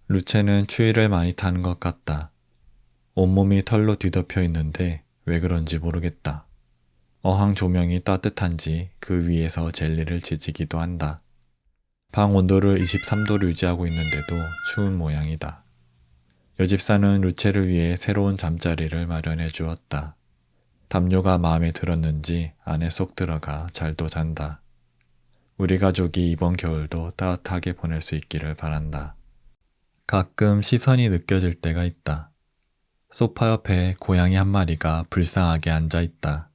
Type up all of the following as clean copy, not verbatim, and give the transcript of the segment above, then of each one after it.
루체는 추위를 많이 타는 것 같다. 온몸이 털로 뒤덮여 있는데 왜 그런지 모르겠다. 어항 조명이 따뜻한지 그 위에서 젤리를 지지기도 한다. 방 온도를 23도로 유지하고 있는데도 추운 모양이다. 여집사는 루체를 위해 새로운 잠자리를 마련해 주었다. 담요가 마음에 들었는지 안에 쏙 들어가 잘도 잔다. 우리 가족이 이번 겨울도 따뜻하게 보낼 수 있기를 바란다. 가끔 시선이 느껴질 때가 있다. 소파 옆에 고양이 한 마리가 불쌍하게 앉아 있다.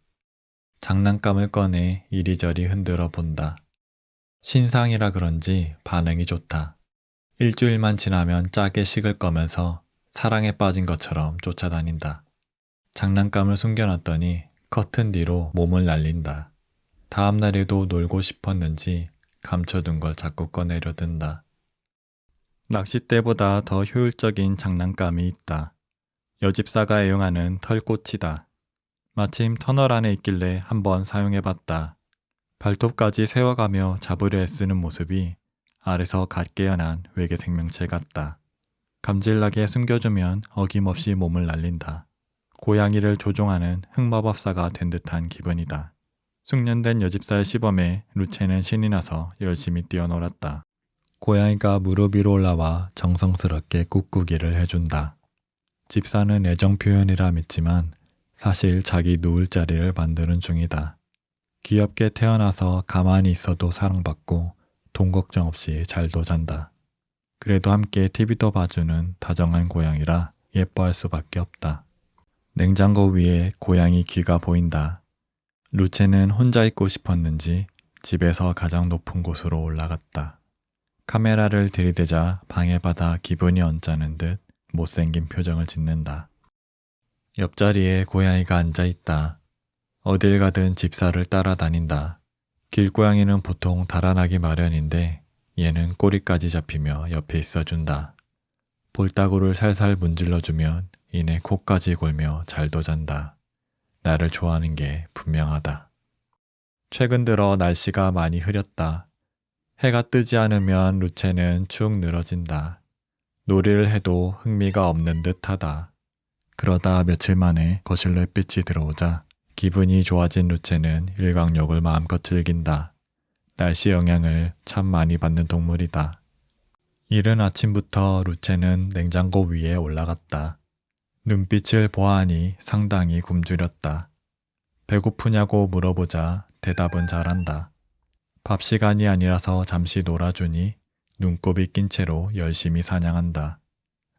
장난감을 꺼내 이리저리 흔들어 본다. 신상이라 그런지 반응이 좋다. 일주일만 지나면 짜게 식을 거면서 사랑에 빠진 것처럼 쫓아다닌다. 장난감을 숨겨놨더니 커튼 뒤로 몸을 날린다. 다음 날에도 놀고 싶었는지 감춰둔 걸 자꾸 꺼내려 든다. 낚싯대보다 더 효율적인 장난감이 있다. 여집사가 애용하는 털꼬치다. 마침 터널 안에 있길래 한번 사용해봤다. 발톱까지 세워가며 잡으려 애쓰는 모습이 알에서 갓 깨어난 외계 생명체 같다. 감질나게 숨겨주면 어김없이 몸을 날린다. 고양이를 조종하는 흑마법사가 된 듯한 기분이다. 숙련된 여집사의 시범에 루체는 신이 나서 열심히 뛰어놀았다. 고양이가 무릎 위로 올라와 정성스럽게 꾹꾹이를 해준다. 집사는 애정 표현이라 믿지만 사실 자기 누울 자리를 만드는 중이다. 귀엽게 태어나서 가만히 있어도 사랑받고 돈 걱정 없이 잘도 잔다. 그래도 함께 TV도 봐주는 다정한 고양이라 예뻐할 수밖에 없다. 냉장고 위에 고양이 귀가 보인다. 루체는 혼자 있고 싶었는지 집에서 가장 높은 곳으로 올라갔다. 카메라를 들이대자 방해받아 기분이 언짢은 듯 못생긴 표정을 짓는다. 옆자리에 고양이가 앉아있다. 어딜 가든 집사를 따라다닌다. 길고양이는 보통 달아나기 마련인데 얘는 꼬리까지 잡히며 옆에 있어준다. 볼따구를 살살 문질러주면 이내 코까지 골며 잘도 잔다. 나를 좋아하는 게 분명하다. 최근 들어 날씨가 많이 흐렸다. 해가 뜨지 않으면 루체는 축 늘어진다. 놀이를 해도 흥미가 없는 듯하다. 그러다 며칠 만에 거실로 햇빛이 들어오자 기분이 좋아진 루체는 일광욕을 마음껏 즐긴다. 날씨 영향을 참 많이 받는 동물이다. 이른 아침부터 루체는 냉장고 위에 올라갔다. 눈빛을 보아하니 상당히 굶주렸다. 배고프냐고 물어보자 대답은 잘한다. 밥 시간이 아니라서 잠시 놀아주니 눈곱이 낀 채로 열심히 사냥한다.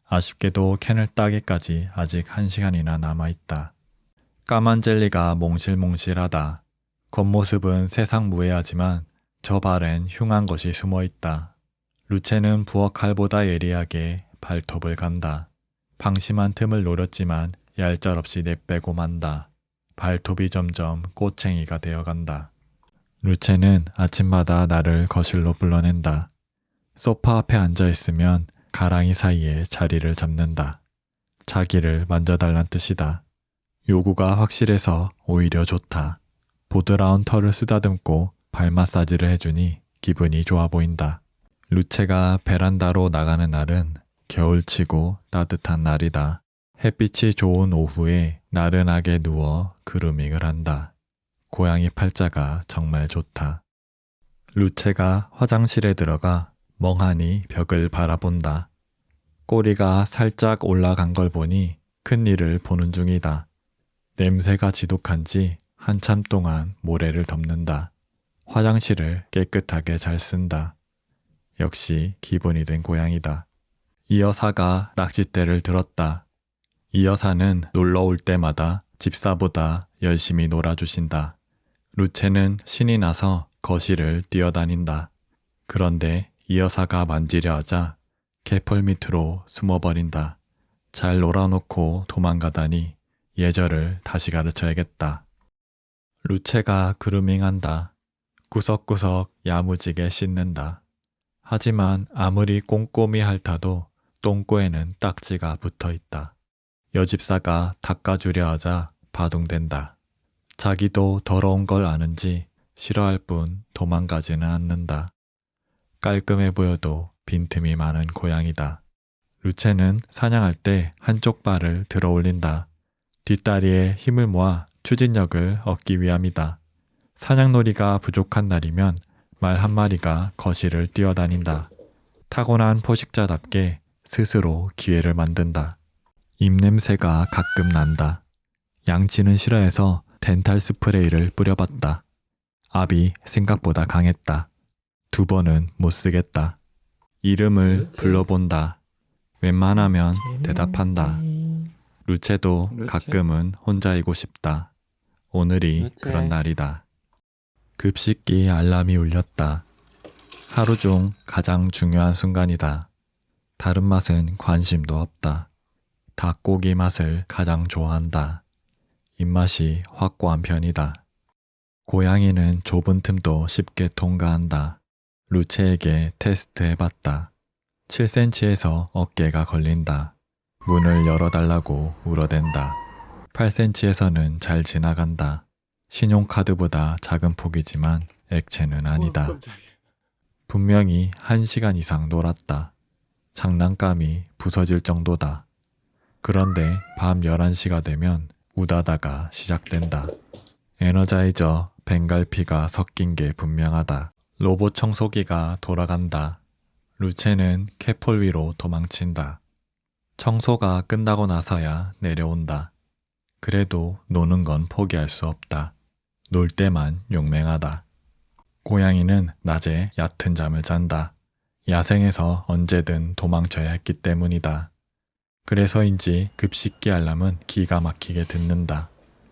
아쉽게도 캔을 따기까지 아직 1시간이나 남아있다. 까만 젤리가 몽실몽실하다. 겉모습은 세상 무해하지만 저 발엔 흉한 것이 숨어있다. 루체는 부엌 칼보다 예리하게 발톱을 간다. 방심한 틈을 노렸지만 얄짤없이 내빼고 만다. 발톱이 점점 꼬챙이가 되어간다. 루체는 아침마다 나를 거실로 불러낸다. 소파 앞에 앉아있으면 가랑이 사이에 자리를 잡는다. 자기를 만져달란 뜻이다. 요구가 확실해서 오히려 좋다. 보드라운 털을 쓰다듬고 발 마사지를 해주니 기분이 좋아 보인다. 루체가 베란다로 나가는 날은 겨울치고 따뜻한 날이다. 햇빛이 좋은 오후에 나른하게 누워 그루밍을 한다. 고양이 팔자가 정말 좋다. 루체가 화장실에 들어가 멍하니 벽을 바라본다. 꼬리가 살짝 올라간 걸 보니 큰일을 보는 중이다. 냄새가 지독한지 한참 동안 모래를 덮는다. 화장실을 깨끗하게 잘 쓴다. 역시 기본이 된 고양이다. 이 여사가 낚싯대를 들었다. 이 여사는 놀러 올 때마다 집사보다 열심히 놀아주신다. 루체는 신이 나서 거실을 뛰어다닌다. 그런데 이 여사가 만지려 하자 개펄 밑으로 숨어버린다. 잘 놀아놓고 도망가다니 예절을 다시 가르쳐야겠다. 루체가 그루밍한다. 구석구석 야무지게 씻는다. 하지만 아무리 꼼꼼히 핥아도 똥꼬에는 딱지가 붙어있다. 여집사가 닦아주려 하자 바둥댄다. 자기도 더러운 걸 아는지 싫어할 뿐 도망가지는 않는다. 깔끔해 보여도 빈틈이 많은 고양이다. 루체는 사냥할 때 한쪽 발을 들어 올린다. 뒷다리에 힘을 모아 추진력을 얻기 위함이다. 사냥놀이가 부족한 날이면 말 한 마리가 거실을 뛰어다닌다. 타고난 포식자답게 스스로 기회를 만든다. 입냄새가 가끔 난다. 양치는 싫어해서 덴탈 스프레이를 뿌려봤다. 압이 생각보다 강했다. 2번은 못 쓰겠다. 이름을 불러본다. 웬만하면 대답한다. 루체도 가끔은 혼자이고 싶다. 오늘이 그런 날이다. 급식기 알람이 울렸다. 하루 중 가장 중요한 순간이다. 다른 맛은 관심도 없다. 닭고기 맛을 가장 좋아한다. 입맛이 확고한 편이다. 고양이는 좁은 틈도 쉽게 통과한다. 루체에게 테스트해봤다. 7cm에서 어깨가 걸린다. 문을 열어달라고 울어댄다. 8cm에서는 잘 지나간다. 신용카드보다 작은 폭이지만 액체는 아니다. 분명히 1시간 이상 놀았다. 장난감이 부서질 정도다. 그런데 밤 11시가 되면 우다다가 시작된다. 에너자이저 벵갈피가 섞인 게 분명하다. 로봇 청소기가 돌아간다. 루체는 캐폴 위로 도망친다. 청소가 끝나고 나서야 내려온다. 그래도 노는 건 포기할 수 없다. 놀 때만 용맹하다. 고양이는 낮에 얕은 잠을 잔다. 야생에서 언제든 도망쳐야 했기 때문이다. 그래서인지 급식기 알람은 기가 막히게 듣는다.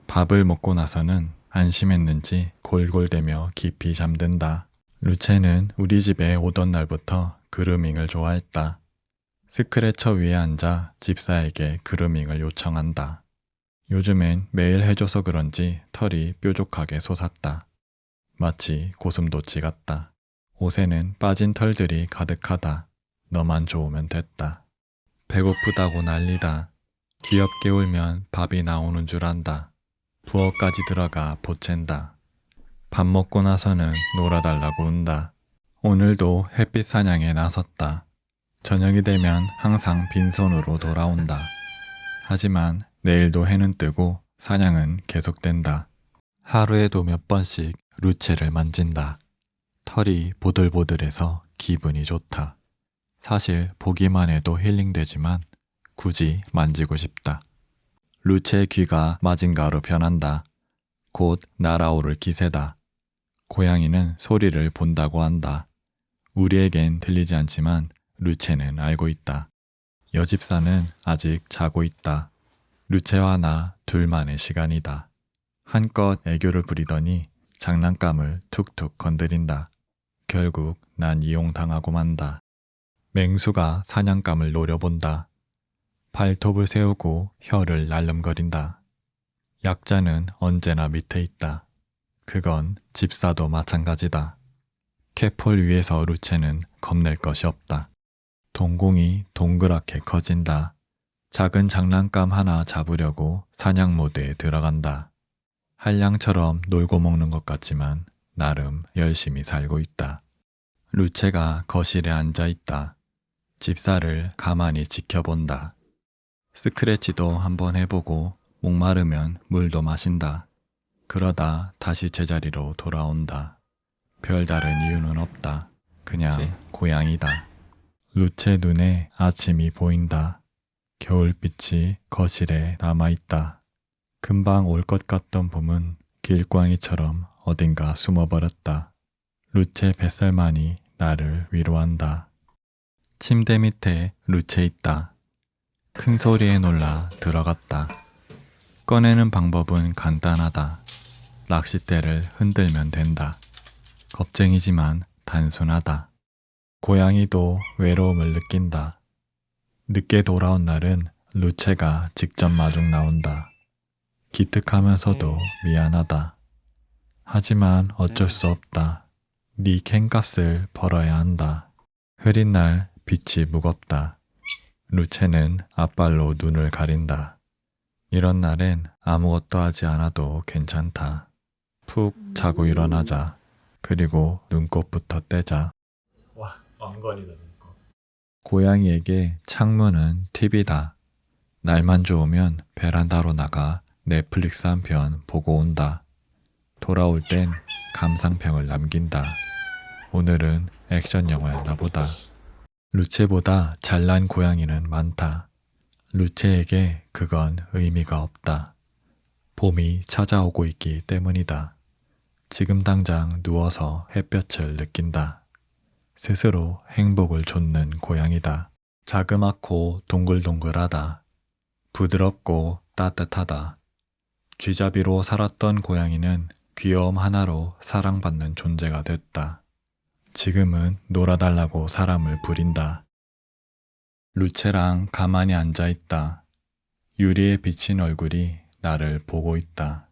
밥을 먹고 나서는 안심했는지 골골대며 깊이 잠든다. 루체는 우리 집에 오던 날부터 그루밍을 좋아했다. 스크래처 위에 앉아 집사에게 그루밍을 요청한다. 요즘엔 매일 해줘서 그런지 털이 뾰족하게 솟았다. 마치 고슴도치 같다. 옷에는 빠진 털들이 가득하다. 너만 좋으면 됐다. 배고프다고 난리다. 귀엽게 울면 밥이 나오는 줄 안다. 부엌까지 들어가 보챈다. 밥 먹고 나서는 놀아달라고 운다. 오늘도 햇빛 사냥에 나섰다. 저녁이 되면 항상 빈손으로 돌아온다. 하지만 내일도 해는 뜨고 사냥은 계속된다. 하루에도 몇 번씩 루체를 만진다. 털이 보들보들해서 기분이 좋다. 사실 보기만 해도 힐링되지만 굳이 만지고 싶다. 루체의 귀가 마징가로 변한다. 곧 날아오를 기세다. 고양이는 소리를 본다고 한다. 우리에겐 들리지 않지만 루체는 알고 있다. 여집사는 아직 자고 있다. 루체와 나 둘만의 시간이다. 한껏 애교를 부리더니 장난감을 툭툭 건드린다. 결국 난 이용당하고 만다. 맹수가 사냥감을 노려본다. 발톱을 세우고 혀를 날름거린다. 약자는 언제나 밑에 있다. 그건 집사도 마찬가지다. 캐폴 위에서 루체는 겁낼 것이 없다. 동공이 동그랗게 커진다. 작은 장난감 하나 잡으려고 사냥 모드에 들어간다. 한량처럼 놀고 먹는 것 같지만 나름 열심히 살고 있다. 루체가 거실에 앉아 있다. 집사를 가만히 지켜본다. 스크래치도 한번 해보고 목마르면 물도 마신다. 그러다 다시 제자리로 돌아온다. 별다른 이유는 없다. 그냥 고양이다. 루체 눈에 아침이 보인다. 겨울빛이 거실에 남아있다. 금방 올 것 같던 봄은 길고양이처럼 어딘가 숨어버렸다. 루체 뱃살만이 나를 위로한다. 침대 밑에 루체 있다. 큰 소리에 놀라 들어갔다. 꺼내는 방법은 간단하다. 낚싯대를 흔들면 된다. 겁쟁이지만 단순하다. 고양이도 외로움을 느낀다. 늦게 돌아온 날은 루체가 직접 마중 나온다. 기특하면서도 미안하다. 하지만 어쩔 수 없다. 네 캔값을 벌어야 한다. 흐린 날 빛이 무겁다. 루체는 앞발로 눈을 가린다. 이런 날엔 아무것도 하지 않아도 괜찮다. 푹 자고 일어나자. 그리고 눈곱부터 떼자. 와, 왕관이다 눈곱. 고양이에게 창문은 TV다. 날만 좋으면 베란다로 나가 넷플릭스 한 편 보고 온다. 돌아올 땐 감상평을 남긴다. 오늘은 액션 영화였나 보다. 루체보다 잘난 고양이는 많다. 루체에게 그건 의미가 없다. 봄이 찾아오고 있기 때문이다. 지금 당장 누워서 햇볕을 느낀다. 스스로 행복을 좇는 고양이다. 자그맣고 동글동글하다. 부드럽고 따뜻하다. 쥐잡이로 살았던 고양이는 귀여움 하나로 사랑받는 존재가 됐다. 지금은 놀아달라고 사람을 부린다. 루체랑 가만히 앉아있다. 유리에 비친 얼굴이 나를 보고 있다.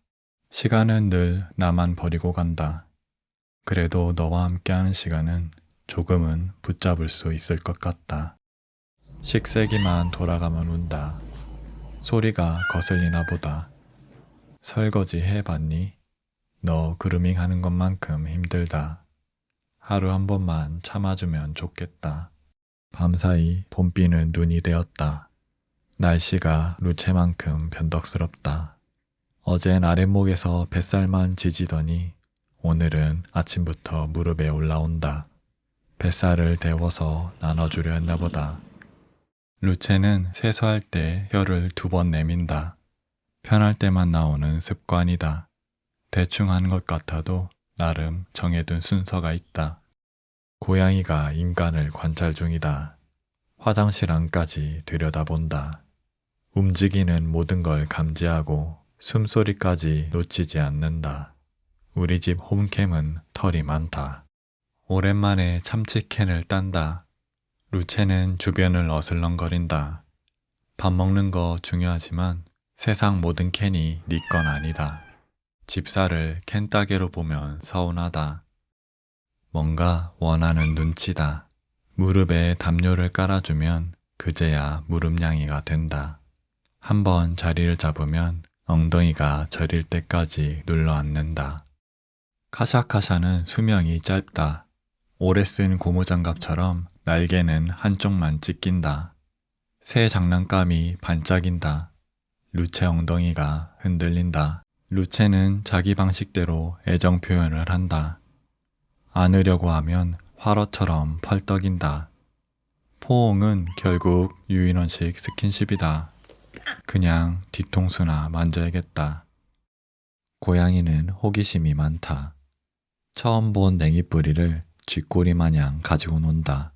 시간은 늘 나만 버리고 간다. 그래도 너와 함께하는 시간은 조금은 붙잡을 수 있을 것 같다. 식세기만 돌아가면 운다. 소리가 거슬리나 보다. 설거지 해봤니? 너 그루밍 하는 것만큼 힘들다. 하루 한 번만 참아주면 좋겠다. 밤사이 봄비는 눈이 되었다. 날씨가 루체만큼 변덕스럽다. 어젠 아랫목에서 뱃살만 지지더니 오늘은 아침부터 무릎에 올라온다. 뱃살을 데워서 나눠주려 했나 보다. 루체는 세수할 때 혀를 2번 내민다. 편할 때만 나오는 습관이다. 대충 하는 것 같아도 나름 정해둔 순서가 있다. 고양이가 인간을 관찰 중이다. 화장실 안까지 들여다본다. 움직이는 모든 걸 감지하고 숨소리까지 놓치지 않는다. 우리 집 홈캠은 털이 많다. 오랜만에 참치캔을 딴다. 루체는 주변을 어슬렁거린다. 밥 먹는 거 중요하지만 세상 모든 캔이 네 건 아니다. 집사를 캔 따개로 보면 서운하다. 뭔가 원하는 눈치다. 무릎에 담요를 깔아주면 그제야 무릎냥이가 된다. 한번 자리를 잡으면 엉덩이가 저릴 때까지 눌러 앉는다. 카샤카샤는 수명이 짧다. 오래 쓴 고무장갑처럼 날개는 한쪽만 찢긴다. 새 장난감이 반짝인다. 루체 엉덩이가 흔들린다. 루체는 자기 방식대로 애정 표현을 한다. 안으려고 하면 화로처럼 펄떡인다. 포옹은 결국 유인원식 스킨십이다. 그냥 뒤통수나 만져야겠다. 고양이는 호기심이 많다. 처음 본 냉이뿌리를 쥐꼬리 마냥 가지고 논다.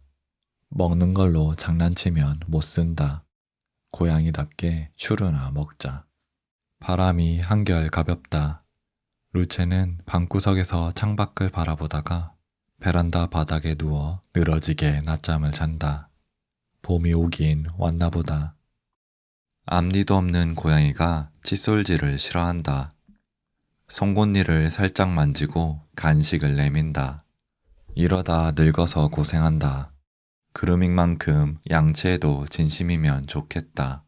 먹는 걸로 장난치면 못 쓴다. 고양이답게 추루나 먹자. 바람이 한결 가볍다. 루체는 방구석에서 창밖을 바라보다가 베란다 바닥에 누워 늘어지게 낮잠을 잔다. 봄이 오긴 왔나 보다. 앞니도 없는 고양이가 칫솔질을 싫어한다. 송곳니를 살짝 만지고 간식을 내민다. 이러다 늙어서 고생한다. 그루밍만큼 양치에도 진심이면 좋겠다.